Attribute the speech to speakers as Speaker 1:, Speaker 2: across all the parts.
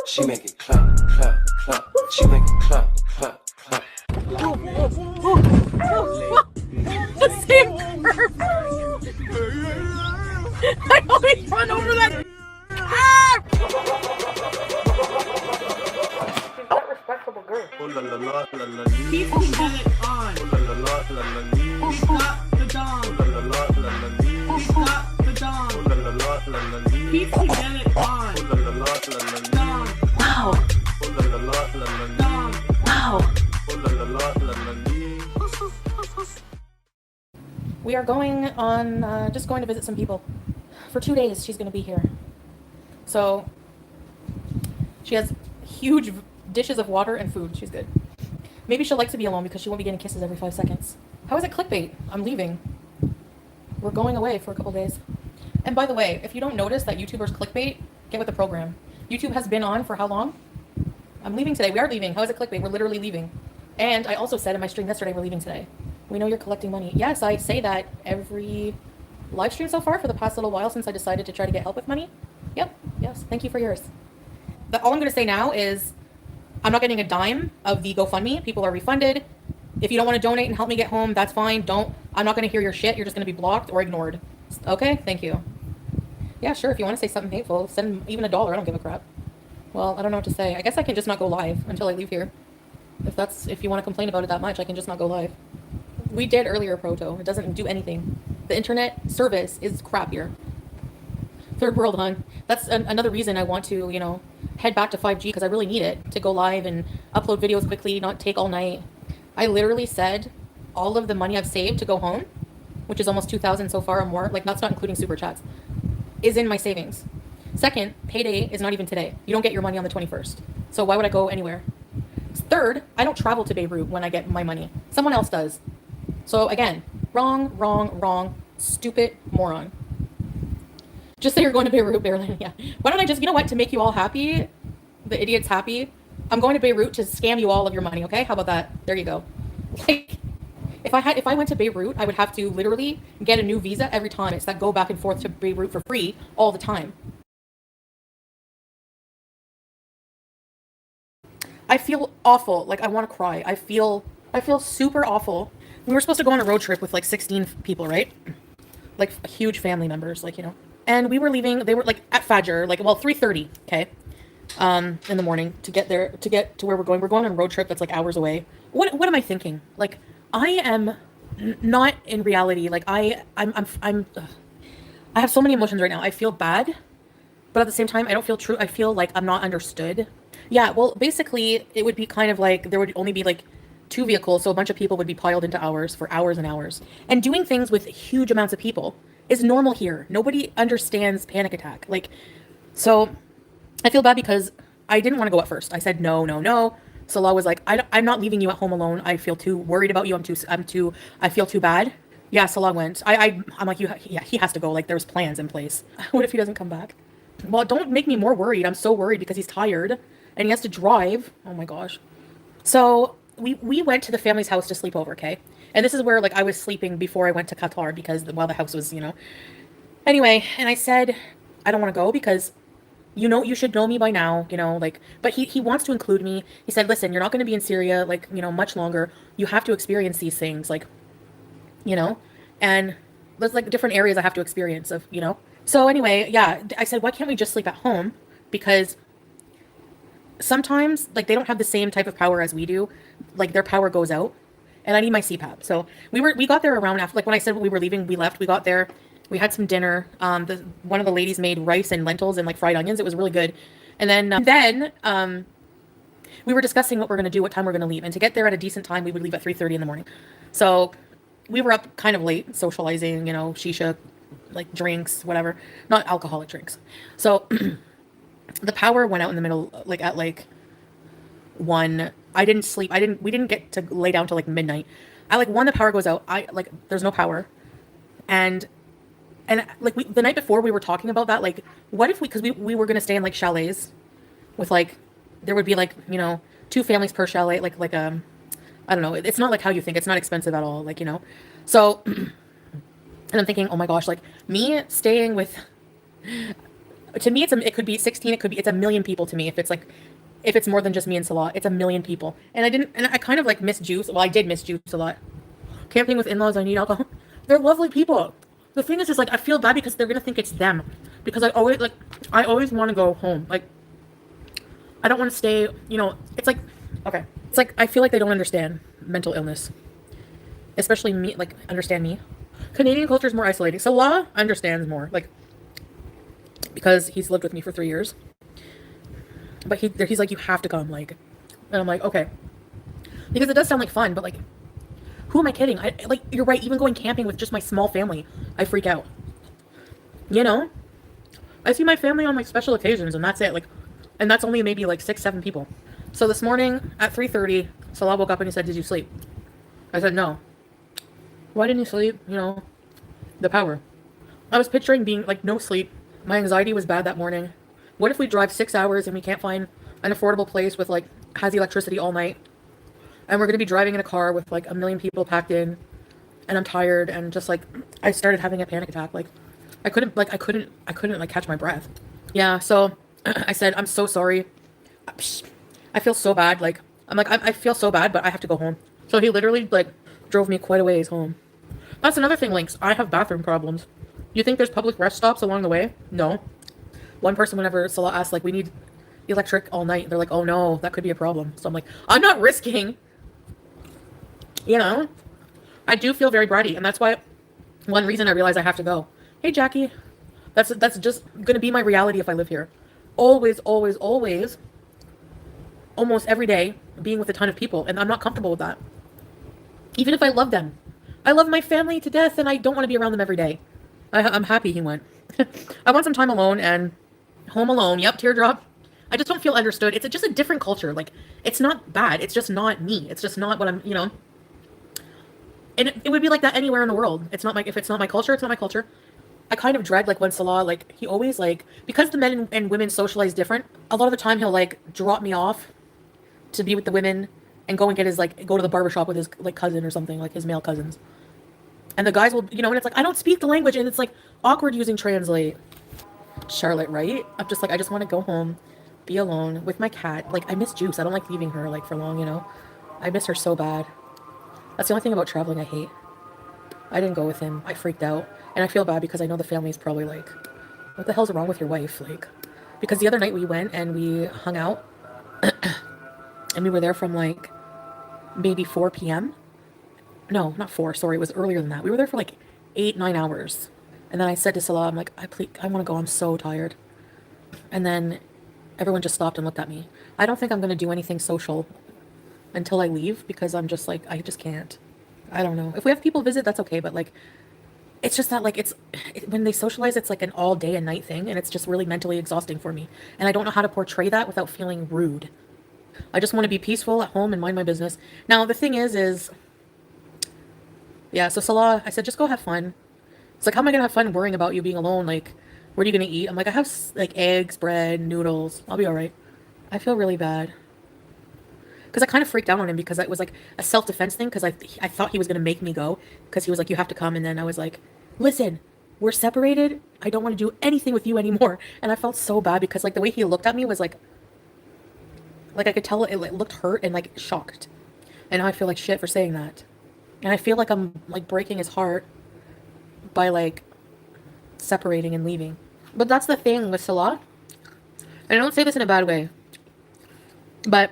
Speaker 1: She make it clap, clap, clap. She make it clap, clap, clap.
Speaker 2: The same curve. I always run over that. Ah! She's not respectable girl. He's got it on. He's got the dong. He's got the dong. He's got it on. Dong. Wow. Dong. Wow. We are going on, just going to visit some people. For 2 days, she's going to be here. So, she has huge dishes of water and food. She's good. Maybe she'll like to be alone because she won't be getting kisses every 5 seconds. How is it clickbait? I'm leaving. We're going away for a couple days. And by the way, if you don't notice that YouTubers clickbait, get with the program. YouTube has been on for how long? I'm leaving today. We are leaving. How is it clickbait? We're literally leaving. And I also said in my stream yesterday, we're leaving today. We know you're collecting money. Yes, I say that every live stream so far for the past little while since I decided to try to get help with money. Yep. Yes. Thank you for yours. But all I'm going to say now is I'm not getting a dime of the GoFundMe. People are refunded. If you don't want to donate and help me get home, that's fine. I'm not going to hear your shit. You're just going to be blocked or ignored. Okay? Thank you. Yeah, sure. If you want to say something hateful, send even $1. I don't give a crap. Well, I don't know what to say. I guess I can just not go live until I leave here. If you want to complain about it that much, I can just not go live. We did earlier, Proto. It doesn't do anything. The internet service is crap here. Third world, hon. That's another reason I want to, head back to 5G because I really need it to go live and upload videos quickly, not take all night. I literally said all of the money I've saved to go home, which is almost 2,000 so far or more, like that's not including super chats, is in my savings. Second, payday is not even today. You don't get your money on the 21st. So why would I go anywhere? Third, I don't travel to Beirut when I get my money. Someone else does. So again, wrong, stupid moron. Just say you're going to Beirut, Berlin. Yeah. Why don't I just, you know what, to make you all happy, the idiots happy, I'm going to Beirut to scam you all of your money, okay? How about that? There you go. Like, if I went to Beirut, I would have to literally get a new visa every time. It's that go back and forth to Beirut for free all the time. I feel awful. Like, I want to cry. I feel super awful. We were supposed to go on a road trip with like 16 people, right? Like huge family members, And we were leaving, they were like at Fajr, 3:30, okay? In the morning to get there, to get to where we're going. We're going on a road trip that's like hours away. What am I thinking? Like, I am not in reality. Like, I have so many emotions right now. I feel bad, but at the same time, I don't feel true. I feel like I'm not understood. Yeah, well, basically, it would be kind of like there would only be like 2 vehicles, so a bunch of people would be piled into ours for hours and hours. And doing things with huge amounts of people is normal here. Nobody understands panic attack. So I feel bad because I didn't want to go at first. I said, no. Salah was like, I'm not leaving you at home alone. I feel too worried about you. I feel too bad. Yeah, Salah went. I'm like, he has to go. Like, there's plans in place. What if he doesn't come back? Well, don't make me more worried. I'm so worried because he's tired and he has to drive. Oh my gosh. So we went to the family's house to sleep over, okay? And this is where, I was sleeping before I went to Qatar because while the house was, Anyway, and I said, I don't want to go because, you should know me by now, but he wants to include me. He said, listen, you're not going to be in Syria, much longer. You have to experience these things, and there's, different areas I have to experience of, So anyway, yeah, I said, why can't we just sleep at home? Because sometimes, they don't have the same type of power as we do. Their power goes out. And I need my CPAP. So we got there around after, when I said we were leaving, we left. We got there. We had some dinner. One of the ladies made rice and lentils and fried onions. It was really good. And then we were discussing what we're going to do, what time we're going to leave. And to get there at a decent time, we would leave at 3:30 in the morning. So we were up kind of late socializing, shisha, drinks, whatever. Not alcoholic drinks. So the power went out in the middle, at 1. I didn't sleep. We didn't get to lay down till midnight. At 1, the power goes out. There's no power. And the night before we were talking about that, what if because we were going to stay in chalets with there would be 2 families per chalet, I don't know. It's not how you think. It's not expensive at all. So, and I'm thinking, oh my gosh, me staying with To me, it could be 16. It's a million people to me. If it's more than just me and Salah, it's a million people. And I kind of like miss Juice. Well, I did miss Juice a lot. Camping with in-laws, I need alcohol. They're lovely people. The thing is like, I feel bad because they're going to think it's them. Because I always want to go home. Like, I don't want to stay, it's like, okay. It's like, I feel like they don't understand mental illness. Especially me, like, understand me. Canadian culture is more isolating. Salah understands more, like, because he's lived with me for 3 years. But he's like, you have to come, like, and I'm like, okay. Because it does sound like fun, but like, who am I kidding? Like, you're right, even going camping with just my small family, I freak out. I see my family on like special occasions and that's it. Like, and that's only maybe like 6-7 people. So this morning at 3:30, Salah woke up and he said, "Did you sleep?" I said, "No." "Why didn't you sleep?" The power. I was picturing being like no sleep. My anxiety was bad that morning. What if we drive 6 hours and we can't find an affordable place with like has electricity all night? And we're going to be driving in a car with like a million people packed in, and I'm tired, and just like I started having a panic attack. Like I couldn't like catch my breath. Yeah, so I said, "I'm so sorry. I feel so bad." Like I'm like I feel so bad, but I have to go home. So he literally like drove me quite a ways home. That's another thing, Links. I have bathroom problems. You think there's public rest stops along the way? No. One person, whenever Salah asked, like, "We need electric all night," they're like, "Oh no, that could be a problem." So I'm like, I'm not risking. I do feel very bratty, and that's why one reason I realize I have to go. Hey, Jackie. That's just gonna be my reality if I live here. Always, always, always, almost every day, being with a ton of people, and I'm not comfortable with that. Even if I love them. I love my family to death, and I don't want to be around them every day. I'm happy he went. I want some time alone and home alone. Yep, teardrop. I just don't feel understood. It's just a different culture. Like, it's not bad. It's just not me. It's just not what I'm, And it would be like that anywhere in the world. It's not like, if it's not my culture, it's not my culture. I kind of dread, like, when Salah, like, he always, like, because the men and women socialize different, a lot of the time he'll, like, drop me off to be with the women and go and get his, like, go to the barbershop with his, like, cousin or something, like, his male cousins. And the guys will, and it's like, I don't speak the language, and it's, like, awkward using Translate. Charlotte, right? I'm just like, I just want to go home, be alone with my cat. Like, I miss Juice. I don't like leaving her, like, for long, I miss her so bad. That's the only thing about traveling I hate. I didn't go with him. I freaked out. And I feel bad because I know the family's probably like, what the hell's wrong with your wife? Like, because the other night we went and we hung out and we were there from like maybe 4 p.m. No, not 4. Sorry. It was earlier than that. We were there for like 8-9 hours. And then I said to Salah, I'm like, I want to go. I'm so tired. And then everyone just stopped and looked at me. I don't think I'm going to do anything social until I leave because I'm just like, I just can't. I don't know. If we have people visit, that's okay. But like, it's just that like, when they socialize, it's like an all day and night thing. And it's just really mentally exhausting for me. And I don't know how to portray that without feeling rude. I just want to be peaceful at home and mind my business. Now, the thing is, yeah, so Salah, I said, just go have fun. It's like, how am I going to have fun worrying about you being alone? Like, what are you going to eat? I'm like, I have like eggs, bread, noodles. I'll be all right. I feel really bad. Because I kind of freaked out on him because it was like a self-defense thing because I thought he was going to make me go because he was like, you have to come. And then I was like, listen, we're separated. I don't want to do anything with you anymore. And I felt so bad because like the way he looked at me was like I could tell it looked hurt and like shocked. And now I feel like shit for saying that. And I feel like I'm like breaking his heart by like separating and leaving. But that's the thing with Salah. And I don't say this in a bad way. But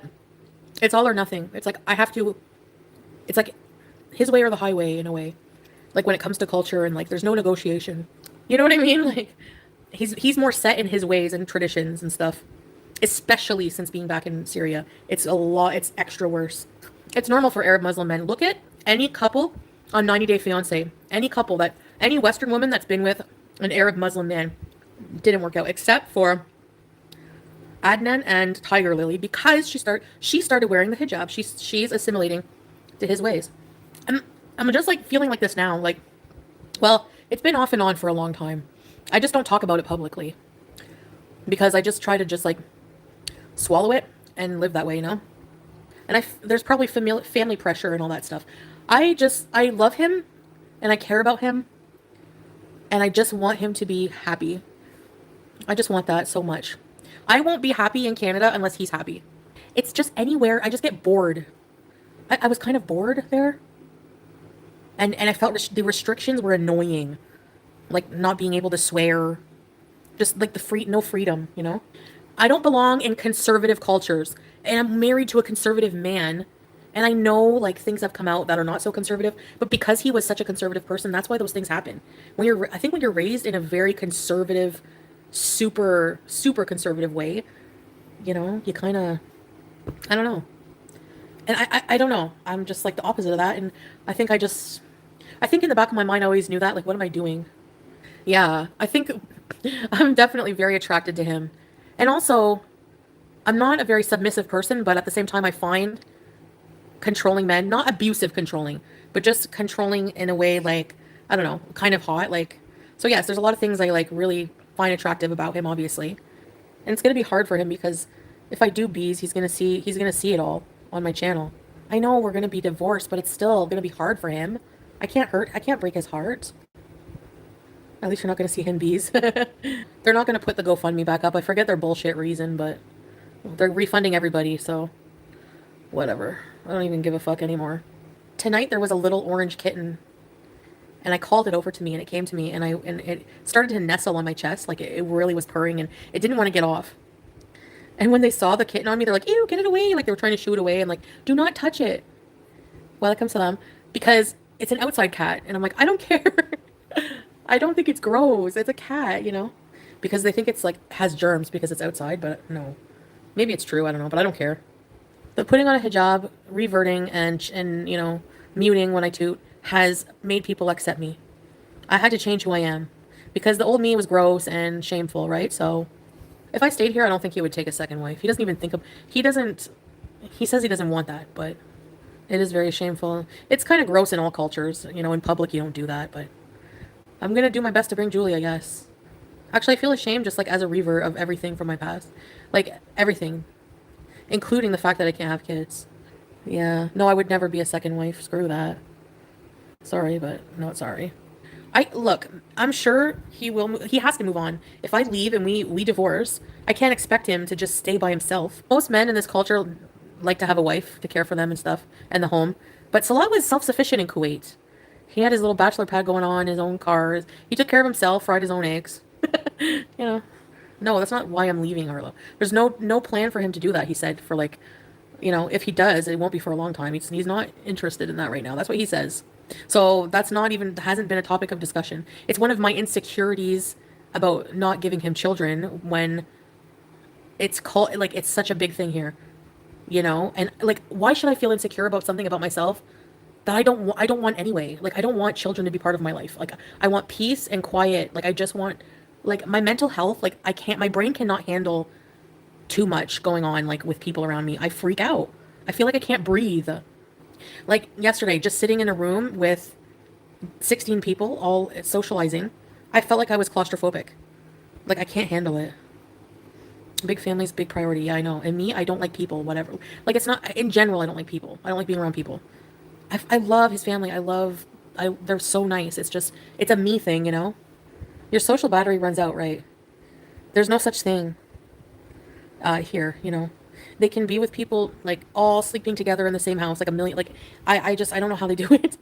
Speaker 2: it's all or nothing. It's like it's like his way or the highway in a way. Like when it comes to culture and like there's no negotiation. You know what I mean? Like he's more set in his ways and traditions and stuff. Especially since being back in Syria. It's extra worse. It's normal for Arab Muslim men. Look at any couple on 90 Day Fiancé. Any Western woman that's been with an Arab Muslim man didn't work out except for Adnan and Tiger Lily because she started wearing the hijab. She's assimilating to his ways. I'm just like feeling like this now. Like, well, it's been off and on for a long time. I just don't talk about it publicly because I just try to just like swallow it and live that way, And there's probably family pressure and all that stuff. I love him and I care about him and I just want him to be happy. I just want that so much. I won't be happy in Canada unless he's happy. It's just anywhere. I just get bored. I was kind of bored there. And I felt the restrictions were annoying. Like not being able to swear. Just like no freedom, you know? I don't belong in conservative cultures. And I'm married to a conservative man. And I know like things have come out that are not so conservative, but because he was such a conservative person, that's why those things happen. I think when you're raised in a very conservative, super, super conservative way, you know, you kind of, I don't know. And I don't know. I'm just like the opposite of that. And I think in the back of my mind, I always knew that. Like, what am I doing? Yeah, I think I'm definitely very attracted to him. And also, I'm not a very submissive person, but at the same time, I find controlling men, not abusive controlling, but just controlling in a way like, I don't know, kind of hot. Like, so yes, there's a lot of things I like really find attractive about him, obviously. And it's going to be hard for him because if I do bees, he's going to see it all on my channel. I know we're going to be divorced, but it's still going to be hard for him. I can't break his heart. At least you're not going to see him bees. They're not going to put the GoFundMe back up. I forget their bullshit reason, but they're refunding everybody, so whatever. I don't even give a fuck anymore. Tonight there was a little orange kitten, and I called it over to me, and it came to me, and it started to nestle on my chest, like it really was purring, and it didn't want to get off. And when they saw the kitten on me, they're like, "Ew, get it away!" Like they were trying to shoo it away, and like, "Do not touch it." Well, it comes to them because it's an outside cat, and I'm like, I don't care. I don't think it's gross. It's a cat, you know, because they think it's like has germs because it's outside, but no, maybe it's true. I don't know, but I don't care. But putting on a hijab, reverting, and you know, muting when I toot has made people accept me. I had to change who I am because the old me was gross and shameful, right? So if I stayed here, I don't think he would take a second wife. He doesn't even think of. He doesn't. He says he doesn't want that, but it is very shameful. It's kind of gross in all cultures, you know. In public, you don't do that, but I'm gonna do my best to bring Julie, I guess. Actually, I feel ashamed just like as a revert of everything from my past, like everything, including the fact that I can't have kids. Yeah, no, I would never be a second wife. Screw that. Sorry, but not sorry. Look, I'm sure he will. He has to move on. If I leave and we divorce, I can't expect him to just stay by himself. Most men in this culture like to have a wife to care for them and stuff and the home. But Salah was self-sufficient in Kuwait. He had his little bachelor pad going on, his own cars. He took care of himself, fried his own eggs. You know. No, that's not why I'm leaving Arlo. There's no plan for him to do that, he said, for like, you know, if he does, it won't be for a long time. He's not interested in that right now. That's what he says. So that's hasn't been a topic of discussion. It's one of my insecurities about not giving him children when it's called, like, it's such a big thing here, you know? And like, why should I feel insecure about something about myself that I don't want anyway? Like, I don't want children to be part of my life. Like, I want peace and quiet. Like, I just want, like, my mental health, like, my brain cannot handle too much going on, like, with people around me. I freak out. I feel like I can't breathe. Like, yesterday, just sitting in a room with 16 people, all socializing, I felt like I was claustrophobic. Like, I can't handle it. Big family's big priority, yeah, I know. And me, I don't like people, whatever. Like, it's not, in general, I don't like people. I don't like being around people. I love his family. They're so nice. It's a me thing, you know? Your social battery runs out, right? There's no such thing here, you know? They can be with people, like, all sleeping together in the same house, like a million, like, I don't know how they do it.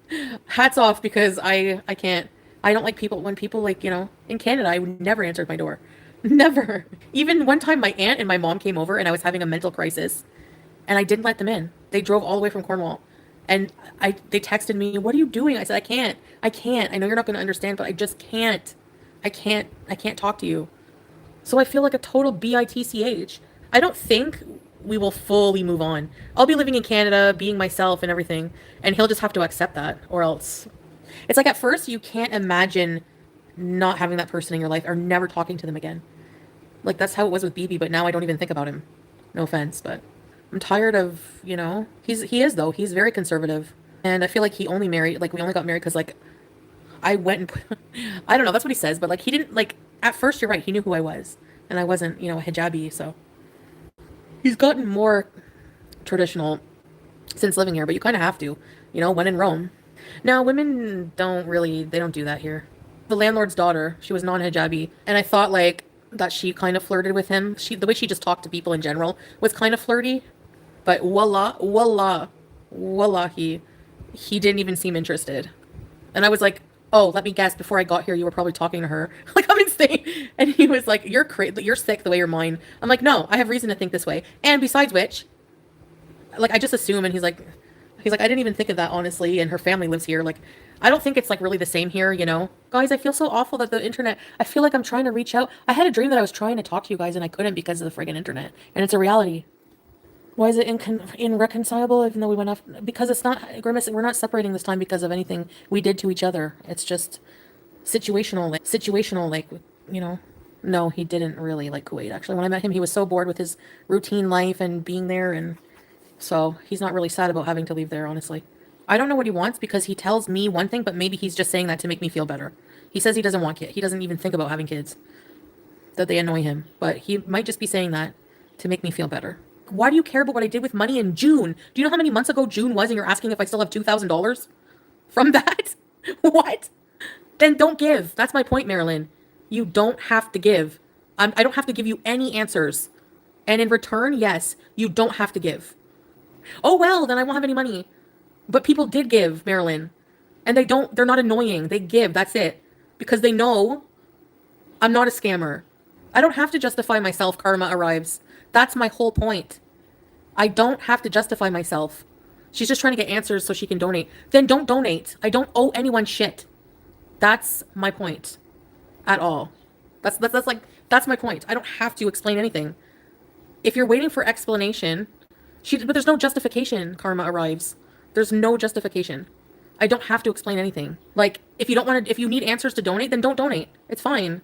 Speaker 2: Hats off, because I can't. I don't like people, when people, like, you know, in Canada, I would never answer my door. Never. Even one time my aunt and my mom came over and I was having a mental crisis and I didn't let them in. They drove all the way from Cornwall. And they texted me, "What are you doing?" I said, I can't. I know you're not going to understand, but I just can't. I can't talk to you. So I feel like a total bitch. I don't think we will fully move on. I'll be living in Canada, being myself and everything, and he'll just have to accept that, or else. It's like, at first you can't imagine not having that person in your life or never talking to them again. Like, that's how it was with BB, but now I don't even think about him. No offense, but I'm tired of, you know, he is though. He's very conservative. And I feel like we only got married because, like, I went and I don't know, that's what he says, but, like, he didn't, like, at first, you're right, he knew who I was. And I wasn't, you know, a hijabi, so. He's gotten more traditional since living here, but you kind of have to, you know, when in Rome. Now, women they don't do that here. The landlord's daughter, she was non-hijabi, and I thought, like, that she kind of flirted with him. The way she just talked to people in general was kind of flirty. But wallahi, he didn't even seem interested. And I was like, oh, let me guess, before I got here, you were probably talking to her. Like, I'm insane. And he was like, you're crazy, you're sick the way you're mine. I'm like, no, I have reason to think this way. And besides which, like, I just assume, and he's like, I didn't even think of that, honestly, and her family lives here. Like, I don't think it's, like, really the same here, you know? Guys, I feel so awful that the internet, I feel like I'm trying to reach out. I had a dream that I was trying to talk to you guys, and I couldn't because of the friggin' internet. And it's a reality. Why is it irreconcilable even though we went off? Because it's not, Grimace, we're not separating this time because of anything we did to each other. It's just situational, like, you know. No, he didn't really like Kuwait, actually. When I met him, he was so bored with his routine life and being there, and so he's not really sad about having to leave there, honestly. I don't know what he wants because he tells me one thing, but maybe he's just saying that to make me feel better. He says he doesn't want kids. He doesn't even think about having kids, that they annoy him. But he might just be saying that to make me feel better. Why do you care about what I did with money in June? Do you know how many months ago June was and you're asking if I still have $2,000 from that? What? Then don't give. That's my point, Marilyn. You don't have to give. I don't have to give you any answers. And in return, yes, you don't have to give. Oh, well, then I won't have any money. But people did give, Marilyn. And they're not annoying. They give, that's it. Because they know I'm not a scammer. I don't have to justify myself, karma arrives. That's my whole point. I don't have to justify myself. She's just trying to get answers so she can donate. Then don't donate. I don't owe anyone shit. That's my point. At all. That's my point. I don't have to explain anything. If you're waiting for explanation, but there's no justification, karma arrives. There's no justification. I don't have to explain anything. Like, if you need answers to donate, then don't donate. It's fine.